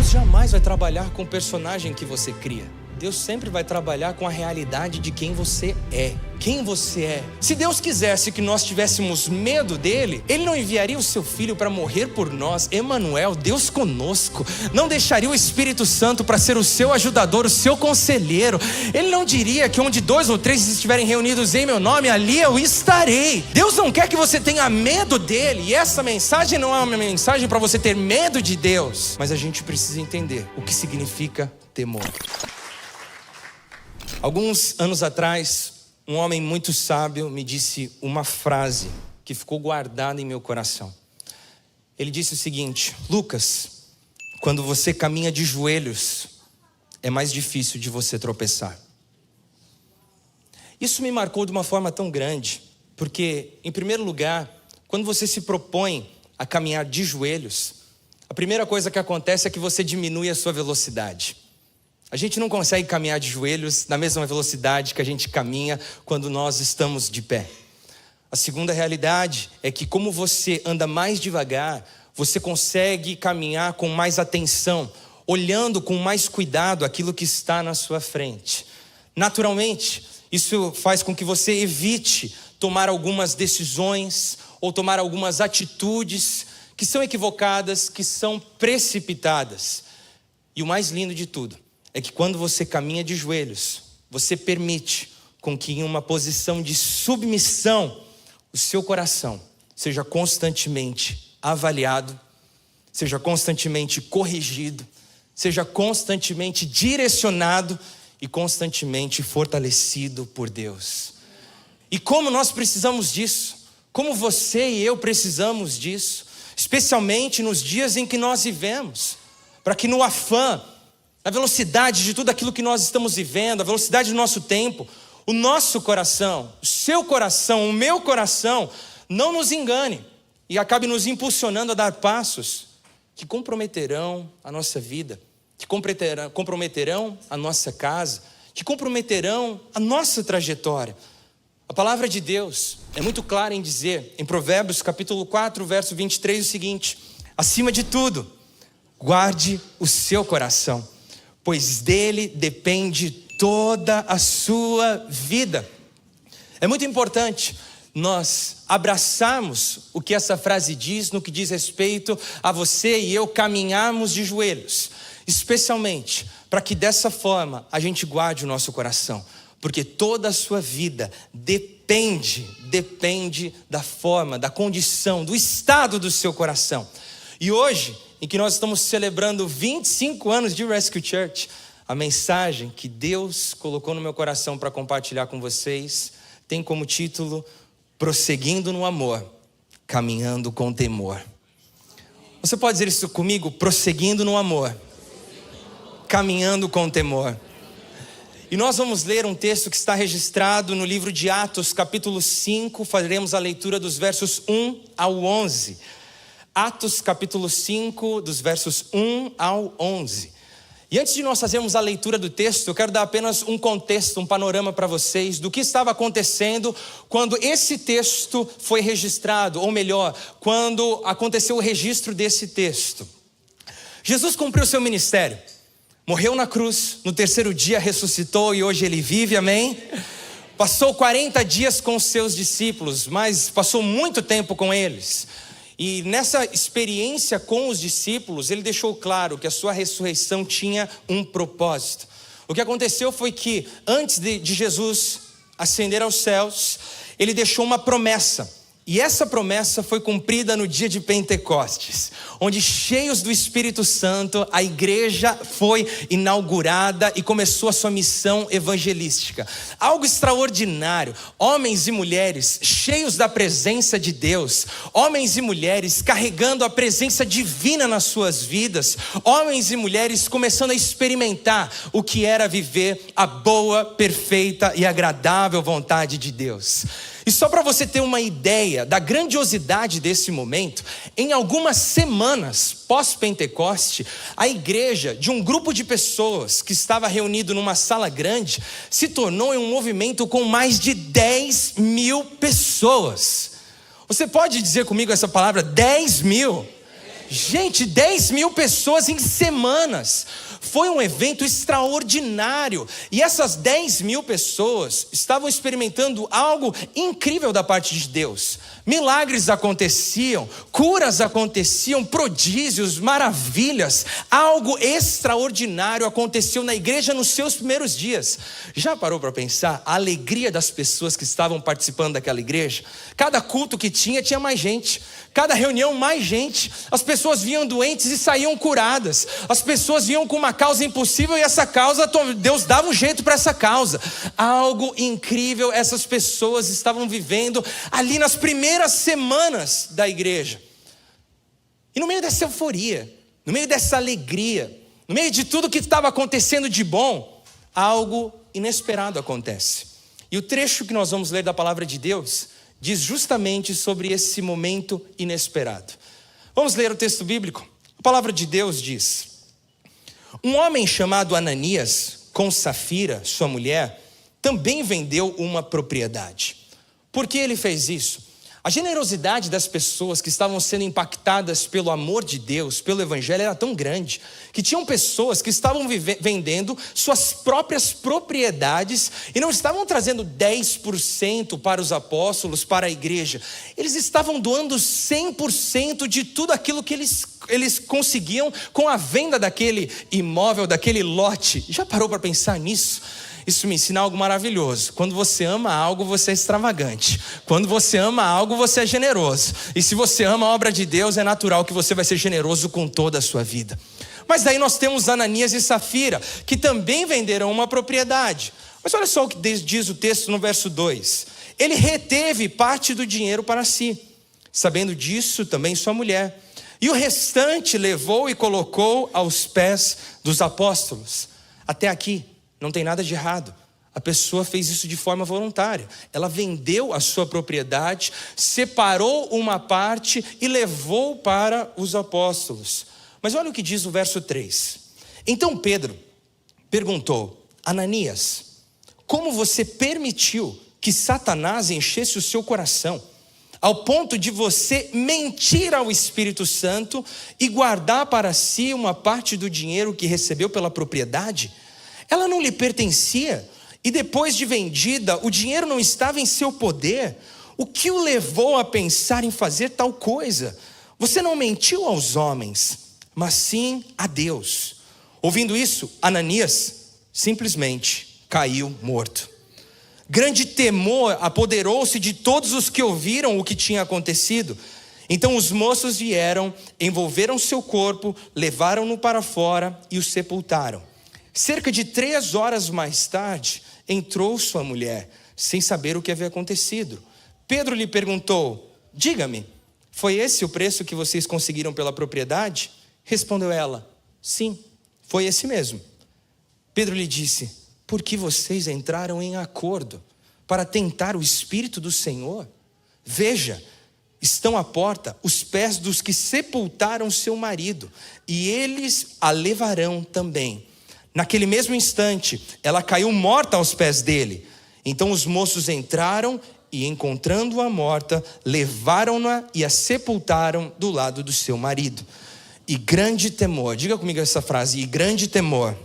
Deus jamais vai trabalhar com o personagem que você cria. Deus sempre vai trabalhar com a realidade de quem você é. Quem você é. Se Deus quisesse que nós tivéssemos medo dele, ele não enviaria o seu filho para morrer por nós. Emanuel, Deus conosco. Não deixaria o Espírito Santo para ser o seu ajudador, o seu conselheiro. Ele não diria que onde 2 ou 3 estiverem reunidos em meu nome, ali eu estarei. Deus não quer que você tenha medo dele. E essa mensagem não é uma mensagem para você ter medo de Deus. Mas a gente precisa entender o que significa temor. Alguns anos atrás, um homem muito sábio me disse uma frase que ficou guardada em meu coração. Ele disse o seguinte: Lucas, quando você caminha de joelhos, é mais difícil de você tropeçar. Isso me marcou de uma forma tão grande, porque, em primeiro lugar, quando você se propõe a caminhar de joelhos, a primeira coisa que acontece é que você diminui a sua velocidade. A gente não consegue caminhar de joelhos na mesma velocidade que a gente caminha quando nós estamos de pé. A segunda realidade é que, como você anda mais devagar, você consegue caminhar com mais atenção, olhando com mais cuidado aquilo que está na sua frente. Naturalmente, isso faz com que você evite tomar algumas decisões ou tomar algumas atitudes que são equivocadas, que são precipitadas. E o mais lindo de tudo é que quando você caminha de joelhos, você permite com que em uma posição de submissão, o seu coração seja constantemente avaliado, seja constantemente corrigido, seja constantemente direcionado e constantemente fortalecido por Deus. E como nós precisamos disso, como você e eu precisamos disso, especialmente nos dias em que nós vivemos, para que no afã, na velocidade de tudo aquilo que nós estamos vivendo, a velocidade do nosso tempo, o nosso coração, o seu coração, o meu coração, não nos engane e acabe nos impulsionando a dar passos que comprometerão a nossa vida, que comprometerão a nossa casa, que comprometerão a nossa trajetória. A palavra de Deus é muito clara em dizer, em Provérbios capítulo 4, verso 23, o seguinte: acima de tudo, guarde o seu coração, pois dele depende toda a sua vida. É muito importante nós abraçarmos o que essa frase diz, no que diz respeito a você e eu caminharmos de joelhos, especialmente para que dessa forma a gente guarde o nosso coração, porque toda a sua vida depende da forma, da condição, do estado do seu coração. E hoje, em que nós estamos celebrando 25 anos de Rescue Church, a mensagem que Deus colocou no meu coração para compartilhar com vocês tem como título: Prosseguindo no amor, caminhando com temor. Você pode dizer isso comigo? Prosseguindo no amor, caminhando com temor. E nós vamos ler um texto que está registrado no livro de Atos, capítulo 5, faremos a leitura dos versos 1 ao 11. Atos capítulo 5, dos versos 1 ao 11. E antes de nós fazermos a leitura do texto, eu quero dar apenas um contexto, um panorama para vocês do que estava acontecendo quando esse texto foi registrado, ou melhor, quando aconteceu o registro desse texto. Jesus cumpriu seu ministério, morreu na cruz, no terceiro dia ressuscitou e hoje ele vive, amém? Passou 40 dias com os seus discípulos, mas passou muito tempo com eles. E nessa experiência com os discípulos, ele deixou claro que a sua ressurreição tinha um propósito. O que aconteceu foi que antes de Jesus ascender aos céus, ele deixou uma promessa. E essa promessa foi cumprida no dia de Pentecostes, onde, cheios do Espírito Santo, a igreja foi inaugurada e começou a sua missão evangelística. Algo extraordinário, homens e mulheres cheios da presença de Deus, homens e mulheres carregando a presença divina nas suas vidas, homens e mulheres começando a experimentar o que era viver a boa, perfeita e agradável vontade de Deus. E só para você ter uma ideia da grandiosidade desse momento, em algumas semanas pós-Pentecoste, a igreja, de um grupo de pessoas que estava reunido numa sala grande, se tornou em um movimento com mais de 10 mil pessoas. Você pode dizer comigo essa palavra, 10 mil? Gente, 10 mil pessoas em semanas. Foi um evento extraordinário. E essas 10 mil pessoas estavam experimentando algo incrível da parte de Deus. Milagres aconteciam, curas aconteciam, prodígios, maravilhas. Algo extraordinário aconteceu na igreja nos seus primeiros dias. Já parou para pensar a alegria das pessoas que estavam participando daquela igreja? Cada culto que tinha mais gente. Cada reunião, mais gente. As pessoas vinham doentes e saíam curadas. As pessoas vinham com uma causa impossível e essa causa, Deus dava um jeito para essa causa. Algo incrível essas pessoas estavam vivendo ali nas primeiras semanas da igreja. E no meio dessa euforia, no meio dessa alegria, no meio de tudo que estava acontecendo de bom, algo inesperado acontece. E o trecho que nós vamos ler da palavra de Deus diz justamente sobre esse momento inesperado. Vamos ler o texto bíblico? A palavra de Deus diz: um homem chamado Ananias, com Safira, sua mulher, também vendeu uma propriedade. Por que ele fez isso? A generosidade das pessoas que estavam sendo impactadas pelo amor de Deus, pelo evangelho, era tão grande, que tinham pessoas que estavam vendendo suas próprias propriedades e não estavam trazendo 10% para os apóstolos, para a igreja. Eles estavam doando 100% de tudo aquilo que eles conseguiam com a venda daquele imóvel, daquele lote. Já parou para pensar nisso? Isso me ensina algo maravilhoso. Quando você ama algo, você é extravagante. Quando você ama algo, você é generoso. E se você ama a obra de Deus, é natural que você vai ser generoso com toda a sua vida. Mas daí nós temos Ananias e Safira, que também venderam uma propriedade. Mas olha só o que diz o texto no verso 2. Ele reteve parte do dinheiro para si. Sabendo disso, também sua mulher. E o restante levou e colocou aos pés dos apóstolos. Até aqui não tem nada de errado. A pessoa fez isso de forma voluntária. Ela vendeu a sua propriedade, separou uma parte e levou para os apóstolos. Mas olha o que diz o verso 3. Então Pedro perguntou: Ananias, como você permitiu que Satanás enchesse o seu coração, ao ponto de você mentir ao Espírito Santo e guardar para si uma parte do dinheiro que recebeu pela propriedade? Ela não lhe pertencia, e depois de vendida, o dinheiro não estava em seu poder. O que o levou a pensar em fazer tal coisa? Você não mentiu aos homens, mas sim a Deus. Ouvindo isso, Ananias simplesmente caiu morto. Grande temor apoderou-se de todos os que ouviram o que tinha acontecido. Então os moços vieram, envolveram seu corpo, levaram-no para fora e o sepultaram. Cerca de 3 horas mais tarde, entrou sua mulher, sem saber o que havia acontecido. Pedro lhe perguntou: diga-me, foi esse o preço que vocês conseguiram pela propriedade? Respondeu ela: sim, foi esse mesmo. Pedro lhe disse: por que vocês entraram em acordo para tentar o Espírito do Senhor? Veja, estão à porta os pés dos que sepultaram seu marido, e eles a levarão também. Naquele mesmo instante, ela caiu morta aos pés dele. Então os moços entraram e, encontrando-a morta, levaram-na e a sepultaram do lado do seu marido. E grande temor, diga comigo essa frase, e grande temor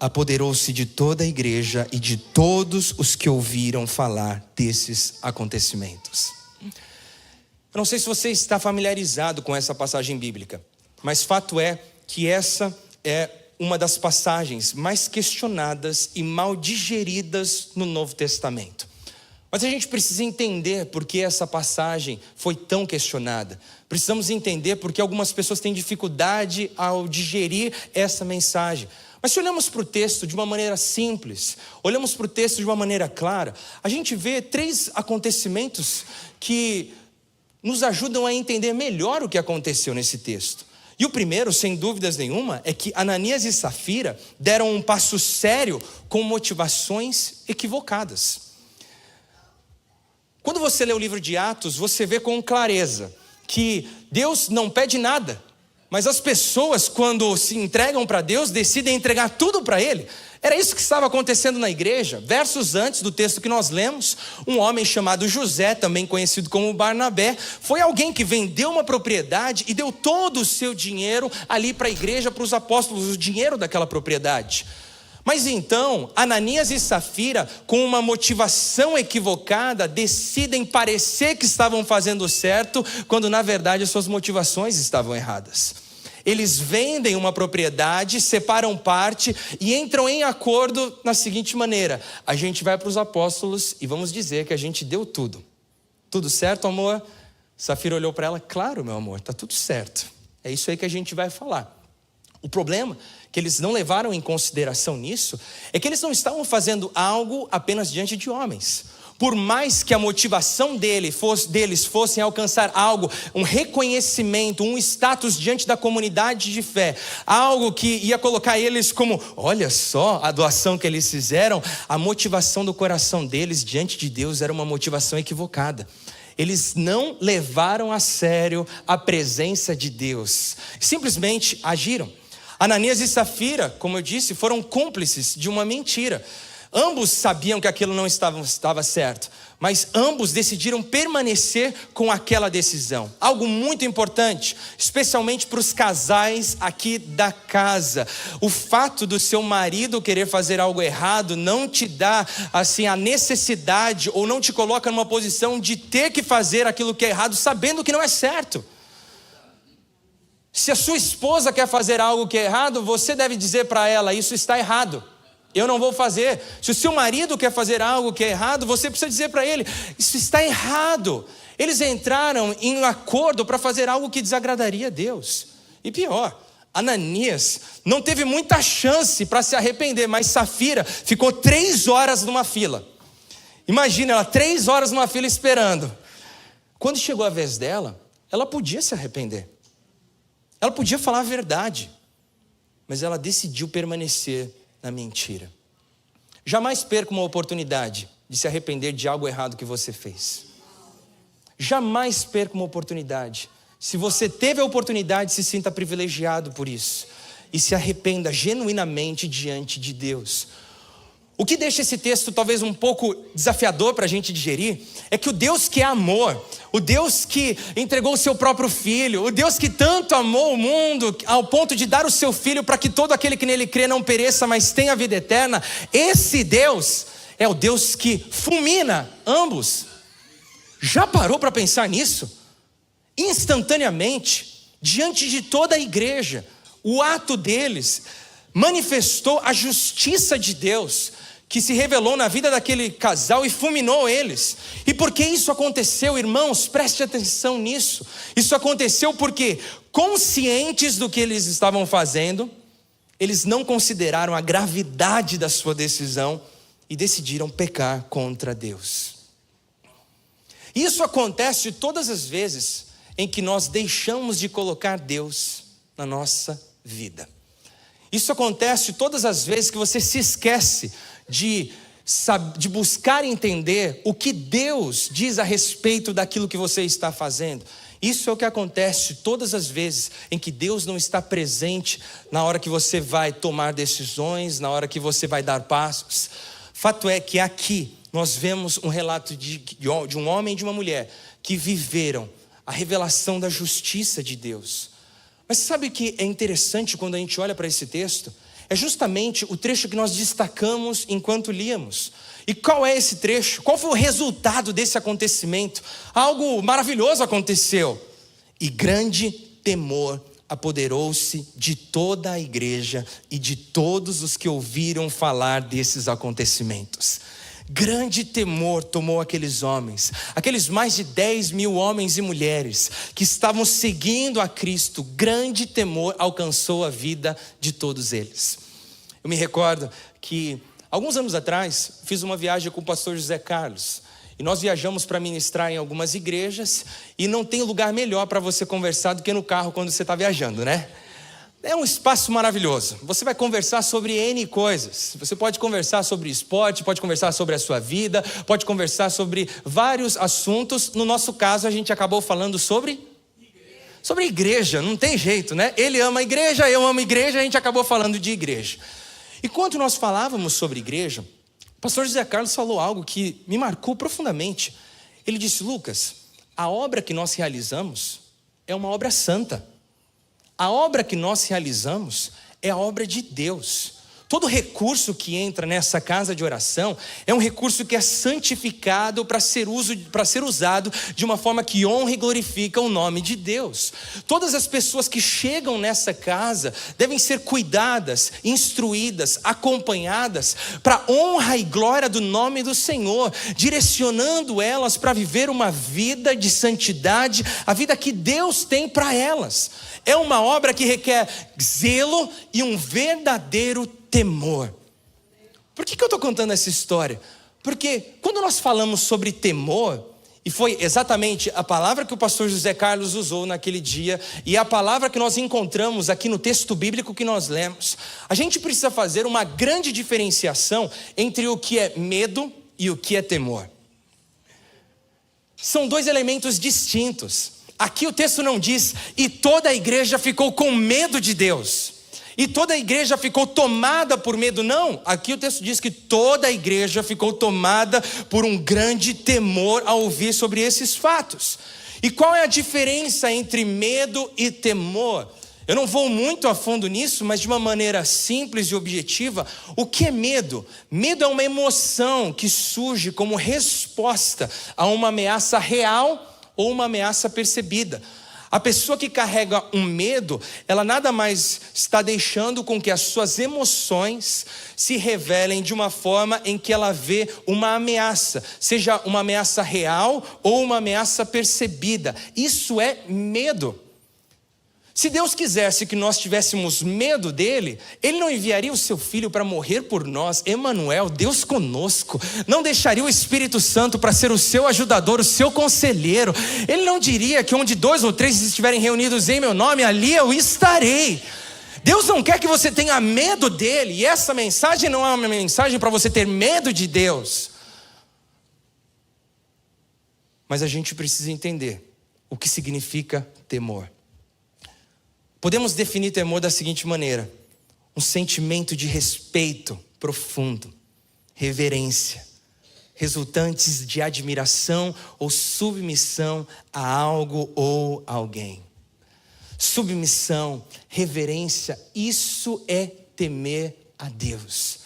apoderou-se de toda a igreja e de todos os que ouviram falar desses acontecimentos. Eu não sei se você está familiarizado com essa passagem bíblica, mas fato é que essa é uma das passagens mais questionadas e mal digeridas no Novo Testamento. Mas a gente precisa entender por que essa passagem foi tão questionada. Precisamos entender porque algumas pessoas têm dificuldade ao digerir essa mensagem. Mas se olhamos para o texto de uma maneira simples, olhamos para o texto de uma maneira clara, a gente vê 3 acontecimentos que nos ajudam a entender melhor o que aconteceu nesse texto. E o primeiro, sem dúvidas nenhuma, é que Ananias e Safira deram um passo sério com motivações equivocadas. Quando você lê o livro de Atos, você vê com clareza que Deus não pede nada, Mas as pessoas, quando se entregam para Deus, decidem entregar tudo para Ele. Era isso que estava acontecendo na igreja. Versos antes do texto que nós lemos, um homem chamado José, também conhecido como Barnabé, foi alguém que vendeu uma propriedade e deu todo o seu dinheiro ali para a igreja, para os apóstolos, o dinheiro daquela propriedade. Mas então, Ananias e Safira, com uma motivação equivocada, decidem parecer que estavam fazendo certo, quando na verdade as suas motivações estavam erradas. Eles vendem uma propriedade, separam parte e entram em acordo na seguinte maneira: a gente vai para os apóstolos e vamos dizer que a gente deu tudo. Tudo certo, amor? Safira olhou para ela: claro, meu amor, está tudo certo. É isso aí que a gente vai falar. O problema que eles não levaram em consideração nisso é que eles não estavam fazendo algo apenas diante de homens. Por mais que a motivação deles fosse alcançar algo, um reconhecimento, um status diante da comunidade de fé, algo que ia colocar eles como, olha só a doação que eles fizeram, a motivação do coração deles diante de Deus era uma motivação equivocada. Eles não levaram a sério a presença de Deus, simplesmente agiram. Ananias e Safira, como eu disse, foram cúmplices de uma mentira. Ambos sabiam que aquilo não estava certo, mas ambos decidiram permanecer com aquela decisão. Algo muito importante, especialmente para os casais aqui da casa. O fato do seu marido querer fazer algo errado não te dá assim a necessidade ou não te coloca numa posição de ter que fazer aquilo que é errado, sabendo que não é certo. Se a sua esposa quer fazer algo que é errado, você deve dizer para ela: isso está errado, eu não vou fazer. Se o seu marido quer fazer algo que é errado, você precisa dizer para ele: isso está errado. Eles entraram em acordo para fazer algo que desagradaria a Deus. E pior, Ananias não teve muita chance para se arrepender, mas Safira ficou 3 horas numa fila. Imagina, ela 3 horas numa fila esperando. Quando chegou a vez dela, ela podia se arrepender. Ela podia falar a verdade, mas ela decidiu permanecer na mentira. Jamais perca uma oportunidade de se arrepender de algo errado que você fez. Jamais perca uma oportunidade. Se você teve a oportunidade, se sinta privilegiado por isso. E se arrependa genuinamente diante de Deus. O que deixa esse texto talvez um pouco desafiador para a gente digerir é que o Deus que é amor, o Deus que entregou o seu próprio filho, o Deus que tanto amou o mundo ao ponto de dar o seu filho para que todo aquele que nele crê não pereça, mas tenha a vida eterna, esse Deus é o Deus que fulmina ambos. Já parou para pensar nisso? Instantaneamente, diante de toda a igreja, o ato deles manifestou a justiça de Deus, que se revelou na vida daquele casal e fulminou eles. E por que isso aconteceu, irmãos? Preste atenção nisso. Isso aconteceu porque, conscientes do que eles estavam fazendo, eles não consideraram a gravidade da sua decisão e decidiram pecar contra Deus. Isso acontece todas as vezes em que nós deixamos de colocar Deus na nossa vida. Isso acontece todas as vezes que você se esquece de buscar entender o que Deus diz a respeito daquilo que você está fazendo. Isso é o que acontece todas as vezes em que Deus não está presente na hora que você vai tomar decisões, na hora que você vai dar passos. Fato é que aqui nós vemos um relato de um homem e de uma mulher que viveram a revelação da justiça de Deus. Mas sabe o que é interessante quando a gente olha para esse texto? É justamente o trecho que nós destacamos enquanto líamos. E qual é esse trecho? Qual foi o resultado desse acontecimento? Algo maravilhoso aconteceu. E grande temor apoderou-se de toda a igreja e de todos os que ouviram falar desses acontecimentos. Grande temor tomou aqueles homens, aqueles mais de 10 mil homens e mulheres que estavam seguindo a Cristo. Grande temor alcançou a vida de todos eles. Eu me recordo que alguns anos atrás fiz uma viagem com o pastor José Carlos e nós viajamos para ministrar em algumas igrejas e não tem lugar melhor para você conversar do que no carro quando você está viajando, né? É um espaço maravilhoso. Você vai conversar sobre N coisas. Você pode conversar sobre esporte, pode conversar sobre a sua vida, pode conversar sobre vários assuntos. No nosso caso, a gente acabou falando sobre Sobre igreja, não tem jeito, né? Ele ama a igreja, eu amo a igreja, a gente acabou falando de igreja. E quando nós falávamos sobre igreja, o pastor José Carlos falou algo que me marcou profundamente. Ele disse: Lucas, a obra que nós realizamos é uma obra santa. A obra que nós realizamos é a obra de Deus. Todo recurso que entra nessa casa de oração é um recurso que é santificado para ser usado de uma forma que honra e glorifica o nome de Deus. Todas as pessoas que chegam nessa casa devem ser cuidadas, instruídas, acompanhadas para honra e glória do nome do Senhor, direcionando elas para viver uma vida de santidade, a vida que Deus tem para elas. É uma obra que requer zelo e um verdadeiro temor. Por que eu estou contando essa história? Porque quando nós falamos sobre temor, e foi exatamente a palavra que o pastor José Carlos usou naquele dia, e a palavra que nós encontramos aqui no texto bíblico que nós lemos, a gente precisa fazer uma grande diferenciação entre o que é medo e o que é temor. São dois elementos distintos. Aqui o texto não diz: e toda a igreja ficou com medo de Deus, e toda a igreja ficou tomada por medo. Não, aqui o texto diz que toda a igreja ficou tomada por um grande temor ao ouvir sobre esses fatos. E qual é a diferença entre medo e temor? Eu não vou muito a fundo nisso, mas de uma maneira simples e objetiva. O que é medo? Medo é uma emoção que surge como resposta a uma ameaça real ou uma ameaça percebida. A pessoa que carrega um medo, ela nada mais está deixando com que as suas emoções se revelem de uma forma em que ela vê uma ameaça, seja uma ameaça real ou uma ameaça percebida. Isso é medo. Se Deus quisesse que nós tivéssemos medo dele, ele não enviaria o seu filho para morrer por nós. Emanuel, Deus conosco. Não deixaria o Espírito Santo para ser o seu ajudador, o seu conselheiro. Ele não diria que onde 2 ou 3 estiverem reunidos em meu nome, ali eu estarei. Deus não quer que você tenha medo dele. E essa mensagem não é uma mensagem para você ter medo de Deus. Mas a gente precisa entender o que significa temor. Podemos definir temor da seguinte maneira: um sentimento de respeito profundo, reverência, resultantes de admiração ou submissão a algo ou alguém. Submissão, reverência, isso é temer a Deus.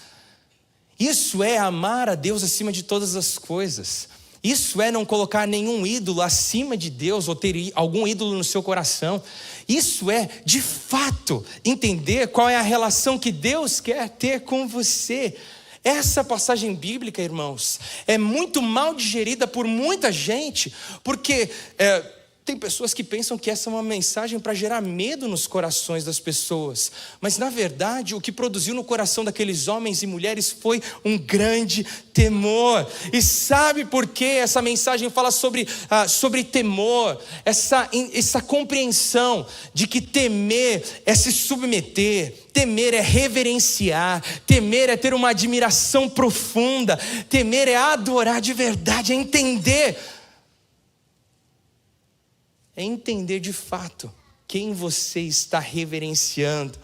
Isso é amar a Deus acima de todas as coisas. Isso é não colocar nenhum ídolo acima de Deus ou ter algum ídolo no seu coração. Isso é, de fato, entender qual é a relação que Deus quer ter com você. Essa passagem bíblica, irmãos, é muito mal digerida por muita gente, porque tem pessoas que pensam que essa é uma mensagem para gerar medo nos corações das pessoas. Mas na verdade o que produziu no coração daqueles homens e mulheres foi um grande temor. E sabe por que essa mensagem fala sobre temor? Essa compreensão de que temer é se submeter, temer é reverenciar, temer é ter uma admiração profunda, temer é adorar de verdade, é entender de fato quem você está reverenciando.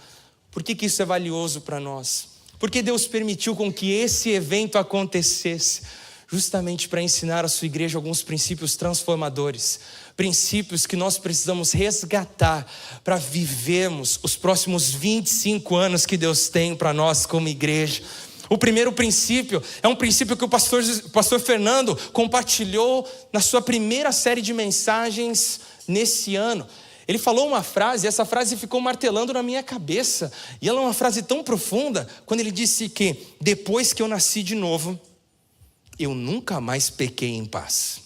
Por que isso é valioso para nós? Porque Deus permitiu com que esse evento acontecesse, justamente para ensinar a sua igreja alguns princípios transformadores, princípios que nós precisamos resgatar para vivermos os próximos 25 anos que Deus tem para nós como igreja. O primeiro princípio é um princípio que o pastor Fernando compartilhou na sua primeira série de mensagens nesse ano. Ele falou uma frase, e essa frase ficou martelando na minha cabeça, e ela é uma frase tão profunda, quando ele disse que depois que eu nasci de novo, eu nunca mais pequei em paz.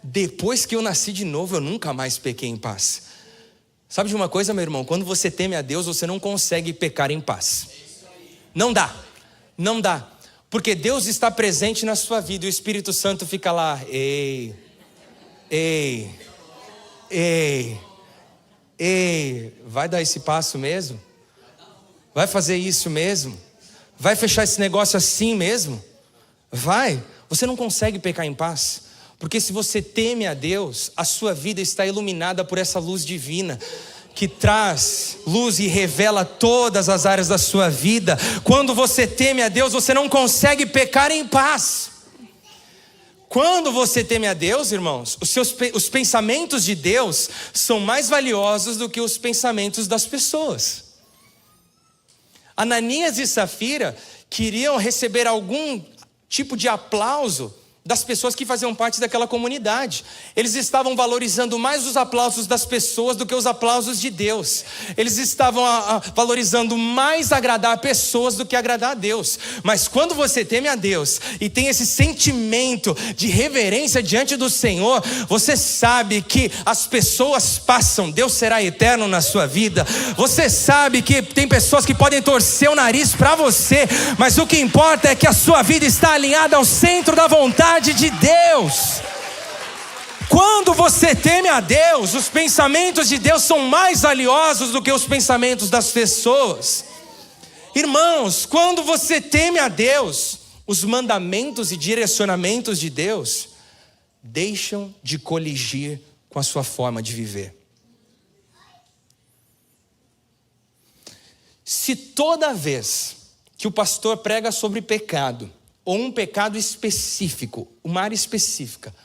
Depois que eu nasci de novo, eu nunca mais pequei em paz. Sabe de uma coisa, meu irmão? Quando você teme a Deus, você não consegue pecar em paz. Não dá. Porque Deus está presente na sua vida e o Espírito Santo fica lá. Ei, vai dar esse passo mesmo? Vai fazer isso mesmo? Vai fechar esse negócio assim mesmo? Vai? Você não consegue pecar em paz. Porque se você teme a Deus, a sua vida está iluminada por essa luz divina, que traz luz e revela todas as áreas da sua vida. Quando você teme a Deus, você não consegue pecar em paz. Quando você teme a Deus, irmãos, os pensamentos de Deus são mais valiosos do que os pensamentos das pessoas. Ananias e Safira queriam receber algum tipo de aplauso das pessoas que faziam parte daquela comunidade. Eles estavam valorizando mais os aplausos das pessoas do que os aplausos de Deus. Eles estavam valorizando mais agradar pessoas do que agradar a Deus. Mas quando você teme a Deus e tem esse sentimento de reverência diante do Senhor, você sabe que as pessoas passam, Deus será eterno na sua vida. Você sabe que tem pessoas que podem torcer o nariz para você, mas o que importa é que a sua vida está alinhada ao centro da vontade de Deus. Quando você teme a Deus, os pensamentos de Deus são mais valiosos do que os pensamentos das pessoas. Irmãos, quando você teme a Deus, os mandamentos e direcionamentos de Deus deixam de coligir com a sua forma de viver. Se toda vez que o pastor prega sobre pecado, ou um pecado específico, uma área específica,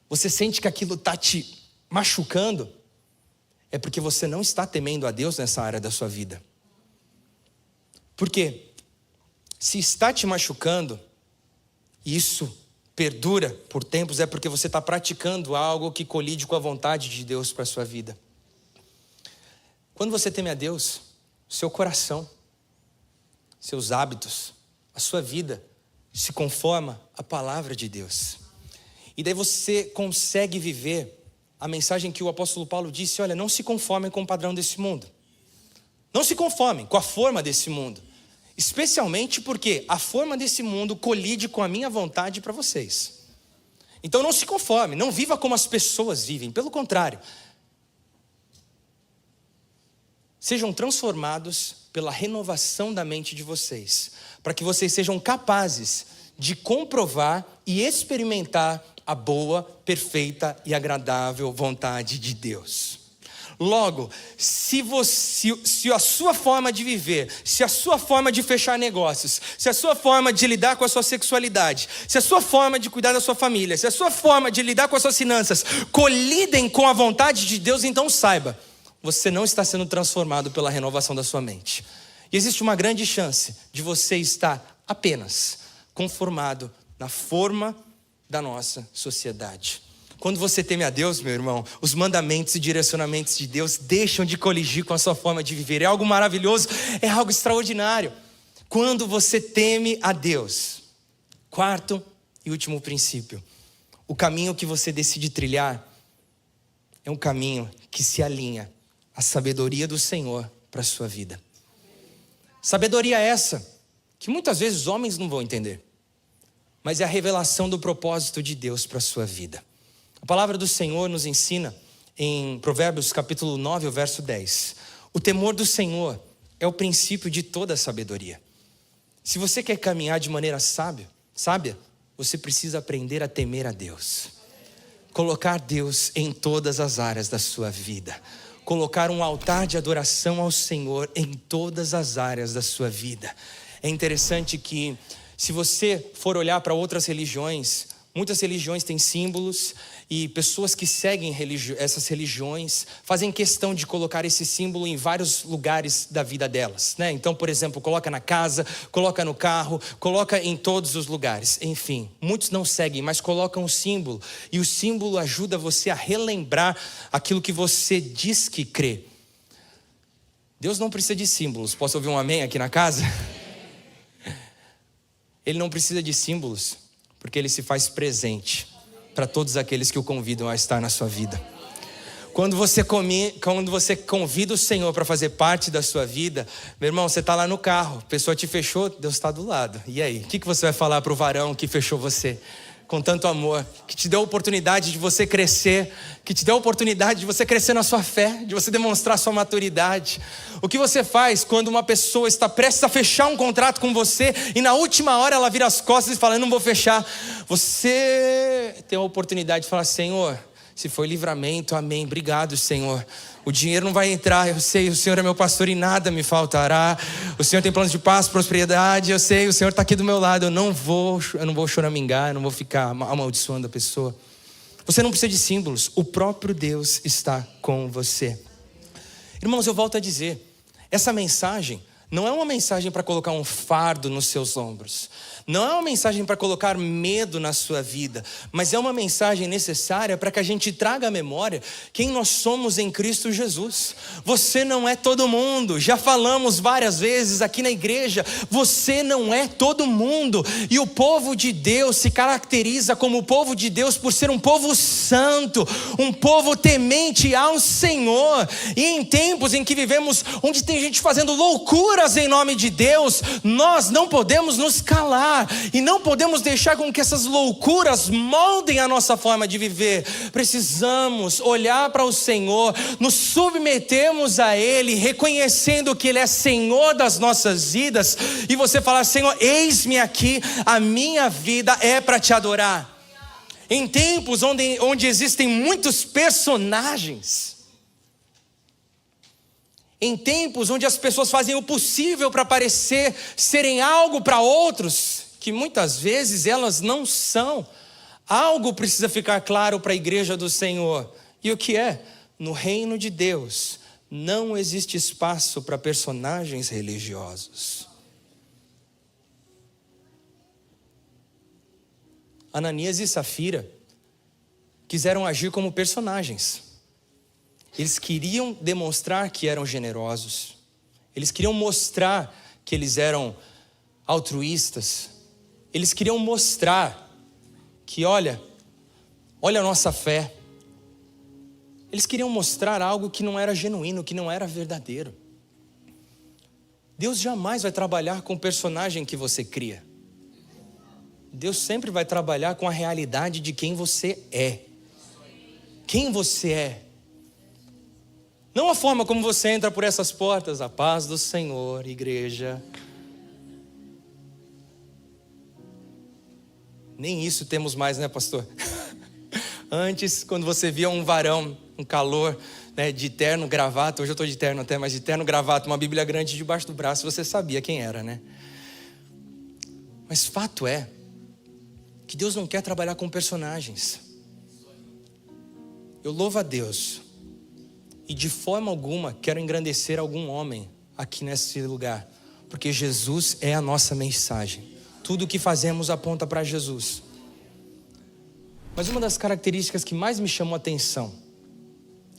você sente que aquilo está te machucando, é porque você não está temendo a Deus nessa área da sua vida. Porque se está te machucando, e isso perdura por tempos, é porque você está praticando algo que colide com a vontade de Deus para a sua vida. Quando você teme a Deus, seu coração, seus hábitos, a sua vida se conforma à palavra de Deus. E daí você consegue viver a mensagem que o apóstolo Paulo disse: olha, não se conformem com o padrão desse mundo. Não se conformem com a forma desse mundo. Especialmente porque a forma desse mundo colide com a minha vontade para vocês. Então não se conforme, não viva como as pessoas vivem. Pelo contrário, sejam transformados pela renovação da mente de vocês, para que vocês sejam capazes de comprovar e experimentar a boa, perfeita e agradável vontade de Deus. Logo, se a sua forma de viver, se a sua forma de fechar negócios, se a sua forma de lidar com a sua sexualidade, se a sua forma de cuidar da sua família, se a sua forma de lidar com as suas finanças colidem com a vontade de Deus, então saiba, você não está sendo transformado pela renovação da sua mente. E existe uma grande chance de você estar apenas conformado na forma da nossa sociedade. Quando você teme a Deus, meu irmão, os mandamentos e direcionamentos de Deus deixam de coligir com a sua forma de viver. É algo maravilhoso, é algo extraordinário. Quando você teme a Deus. Quarto e último princípio. O caminho que você decide trilhar é um caminho que se alinha à sabedoria do Senhor para a sua vida. Sabedoria essa que muitas vezes os homens não vão entender, mas é a revelação do propósito de Deus para a sua vida. A palavra do Senhor nos ensina em Provérbios capítulo 9, o verso 10. O temor do Senhor é o princípio de toda a sabedoria. Se você quer caminhar de maneira sábia, você precisa aprender a temer a Deus. Colocar Deus em todas as áreas da sua vida. Colocar um altar de adoração ao Senhor em todas as áreas da sua vida. É interessante que, se você for olhar para outras religiões, muitas religiões têm símbolos e pessoas que seguem essas religiões fazem questão de colocar esse símbolo em vários lugares da vida delas, né? Então, por exemplo, coloca na casa, coloca no carro, coloca em todos os lugares. Enfim, muitos não seguem, mas colocam o símbolo. E o símbolo ajuda você a relembrar aquilo que você diz que crê. Deus não precisa de símbolos. Posso ouvir um amém aqui na casa? Ele não precisa de símbolos, porque Ele se faz presente para todos aqueles que o convidam a estar na sua vida. Quando você convida o Senhor para fazer parte da sua vida, meu irmão, você está lá no carro, a pessoa te fechou, Deus está do lado. E aí, o que você vai falar para o varão que fechou você? com tanto amor, que te deu a oportunidade de você crescer, que te deu a oportunidade de você crescer na sua fé, de você demonstrar sua maturidade. O que você faz quando uma pessoa está prestes a fechar um contrato com você e na última hora ela vira as costas e fala, eu não vou fechar. Você tem a oportunidade de falar, Senhor, se foi livramento, amém, obrigado, Senhor. O dinheiro não vai entrar, eu sei, o Senhor é meu pastor e nada me faltará. O Senhor tem planos de paz, prosperidade, eu sei, o Senhor está aqui do meu lado. Eu não vou choramingar, eu não vou ficar amaldiçoando a pessoa. Você não precisa de símbolos, o próprio Deus está com você. Irmãos, eu volto a dizer, essa mensagem não é uma mensagem para colocar um fardo nos seus ombros. Não é uma mensagem para colocar medo na sua vida, mas é uma mensagem necessária para que a gente traga à memória quem nós somos em Cristo Jesus. Você não é todo mundo, já falamos várias vezes aqui na igreja, você não é todo mundo. E o povo de Deus se caracteriza como o povo de Deus por ser um povo santo, um povo temente ao Senhor. E em tempos em que vivemos, onde tem gente fazendo loucuras em nome de Deus, nós não podemos nos calar. E não podemos deixar com que essas loucuras moldem a nossa forma de viver. Precisamos olhar para o Senhor, nos submetemos a Ele, reconhecendo que Ele é Senhor das nossas vidas. E você falar, Senhor, eis-me aqui, a minha vida é para te adorar. Em tempos onde existem muitos personagens, em tempos onde as pessoas fazem o possível para parecer serem algo para outros, que muitas vezes elas não são. Algo precisa ficar claro para a igreja do Senhor. E o que é? No reino de Deus não existe espaço para personagens religiosos. Ananias e Safira quiseram agir como personagens. Eles queriam demonstrar que eram generosos. Eles queriam mostrar que eles eram altruístas. Eles queriam mostrar que olha a nossa fé. Eles queriam mostrar algo que não era genuíno, que não era verdadeiro. Deus jamais vai trabalhar com o personagem que você cria. Deus sempre vai trabalhar com a realidade de quem você é. Quem você é. Não a forma como você entra por essas portas. A paz do Senhor, igreja. Nem isso temos mais, né, pastor? Antes, quando você via um varão, um calor, né, de terno, gravata. Hoje eu estou de terno até, mas de terno, gravata, uma Bíblia grande debaixo do braço. Você sabia quem era, né? Mas fato é que Deus não quer trabalhar com personagens. Eu louvo a Deus. E de forma alguma quero engrandecer algum homem aqui nesse lugar, porque Jesus é a nossa mensagem. Tudo o que fazemos aponta para Jesus. Mas uma das características que mais me chamou a atenção,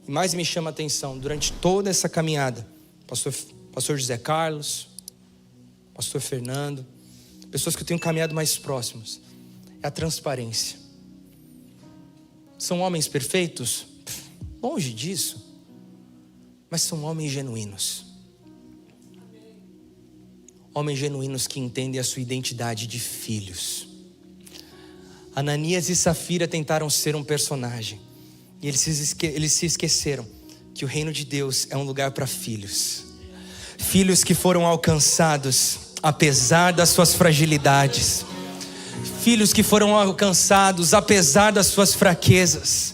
e mais me chama a atenção durante toda essa caminhada, pastor José Carlos, pastor Fernando, pessoas que eu tenho caminhado mais próximos, é a transparência. São homens perfeitos? Longe disso. Mas são homens genuínos. Homens genuínos que entendem a sua identidade de filhos. Ananias e Safira tentaram ser um personagem. E eles se esqueceram que o reino de Deus é um lugar para filhos. Filhos que foram alcançados apesar das suas fragilidades. Filhos que foram alcançados apesar das suas fraquezas.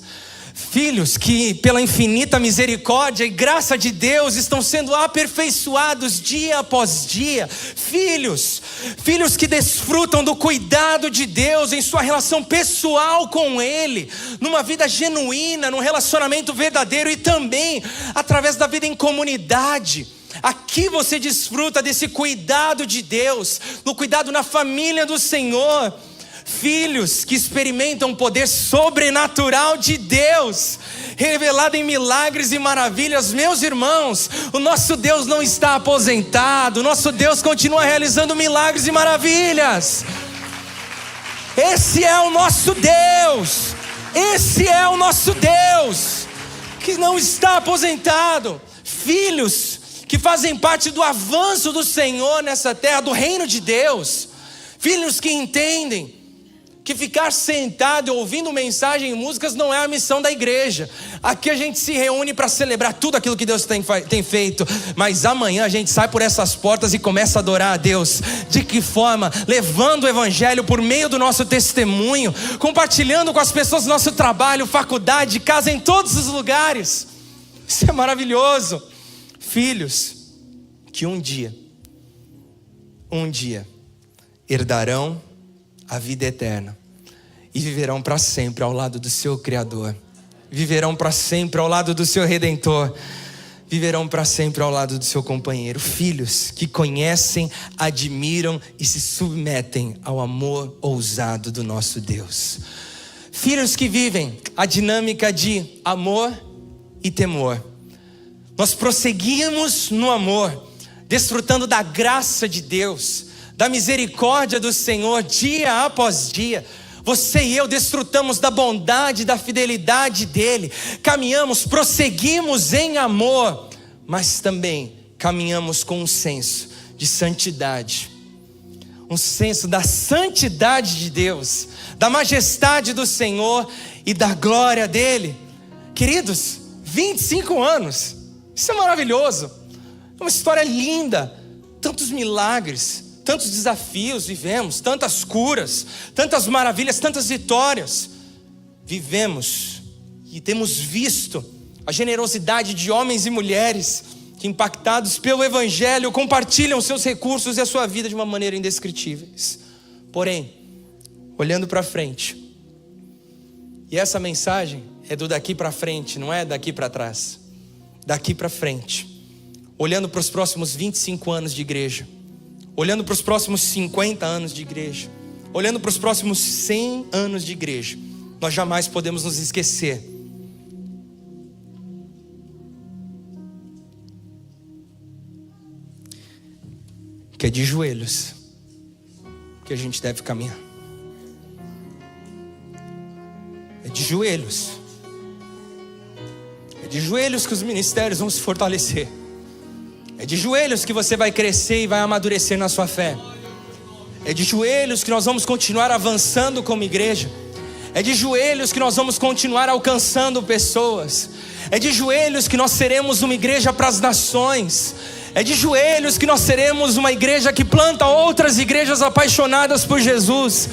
Filhos que pela infinita misericórdia e graça de Deus estão sendo aperfeiçoados dia após dia. Filhos que desfrutam do cuidado de Deus em sua relação pessoal com Ele, numa vida genuína, num relacionamento verdadeiro e também através da vida em comunidade. Aqui você desfruta desse cuidado de Deus, no cuidado na família do Senhor. Filhos que experimentam o poder sobrenatural de Deus, revelado em milagres e maravilhas. Meus irmãos, o nosso Deus não está aposentado, o nosso Deus continua realizando milagres e maravilhas. Esse é o nosso Deus, esse é o nosso Deus, que não está aposentado. Filhos que fazem parte do avanço do Senhor nessa terra, do reino de Deus. Filhos que entendem que ficar sentado ouvindo mensagem e músicas não é a missão da igreja. Aqui a gente se reúne para celebrar tudo aquilo que Deus tem feito, mas amanhã a gente sai por essas portas e começa a adorar a Deus. De que forma? Levando o evangelho por meio do nosso testemunho, compartilhando com as pessoas do nosso trabalho, faculdade, casa, em todos os lugares. Isso é maravilhoso. Filhos que um dia herdarão a vida eterna e viverão para sempre ao lado do seu Criador, viverão para sempre ao lado do seu Redentor, viverão para sempre ao lado do seu companheiro. Filhos que conhecem, admiram e se submetem ao amor ousado do nosso Deus. Filhos que vivem a dinâmica de amor e temor. Nós prosseguimos no amor, desfrutando da graça de Deus, da misericórdia do Senhor, dia após dia. Você e eu desfrutamos da bondade, da fidelidade dEle. Caminhamos, prosseguimos em amor, mas também caminhamos com um senso de santidade. Um senso da santidade de Deus, da majestade do Senhor e da glória dEle. Queridos, 25 anos, isso é maravilhoso. É uma história linda, tantos milagres, tantos desafios vivemos, tantas curas, tantas maravilhas, tantas vitórias. Vivemos e temos visto a generosidade de homens e mulheres que, impactados pelo evangelho, compartilham seus recursos e a sua vida de uma maneira indescritíveis. Porém, olhando para frente, e essa mensagem é do daqui para frente, não é daqui para trás, daqui para frente, olhando para os próximos 25 anos de igreja, olhando para os próximos 50 anos de igreja, olhando para os próximos 100 anos de igreja, nós jamais podemos nos esquecer que é de joelhos que a gente deve caminhar. É de joelhos. É de joelhos que os ministérios vão se fortalecer. É de joelhos que você vai crescer e vai amadurecer na sua fé. É de joelhos que nós vamos continuar avançando como igreja. É de joelhos que nós vamos continuar alcançando pessoas. É de joelhos que nós seremos uma igreja para as nações. É de joelhos que nós seremos uma igreja que planta outras igrejas apaixonadas por Jesus.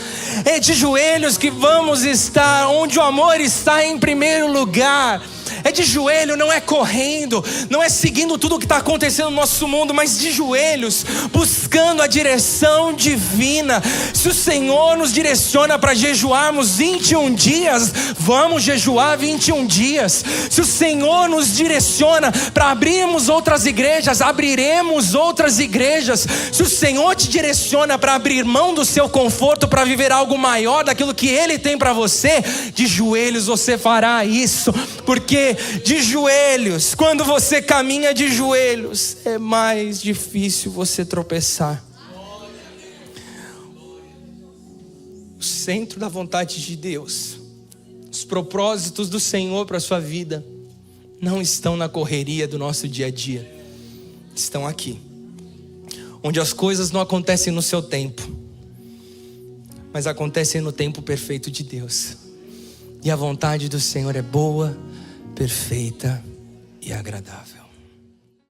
É de joelhos que vamos estar onde o amor está em primeiro lugar. É de joelho, não é correndo, não é seguindo tudo o que está acontecendo no nosso mundo, mas de joelhos, buscando a direção divina. Se o Senhor nos direciona para jejuarmos 21 dias, vamos jejuar 21 dias. Se o Senhor nos direciona para abrirmos outras igrejas, abriremos outras igrejas. Se o Senhor te direciona para abrir mão do seu conforto para viver algo maior daquilo que Ele tem para você, de joelhos você fará isso, porque de joelhos, quando você caminha de joelhos, é mais difícil você tropeçar. O centro da vontade de Deus, os propósitos do Senhor para a sua vida, não estão na correria do nosso dia a dia, estão aqui, onde as coisas não acontecem no seu tempo, mas acontecem no tempo perfeito de Deus. E a vontade do Senhor é boa, perfeita e agradável.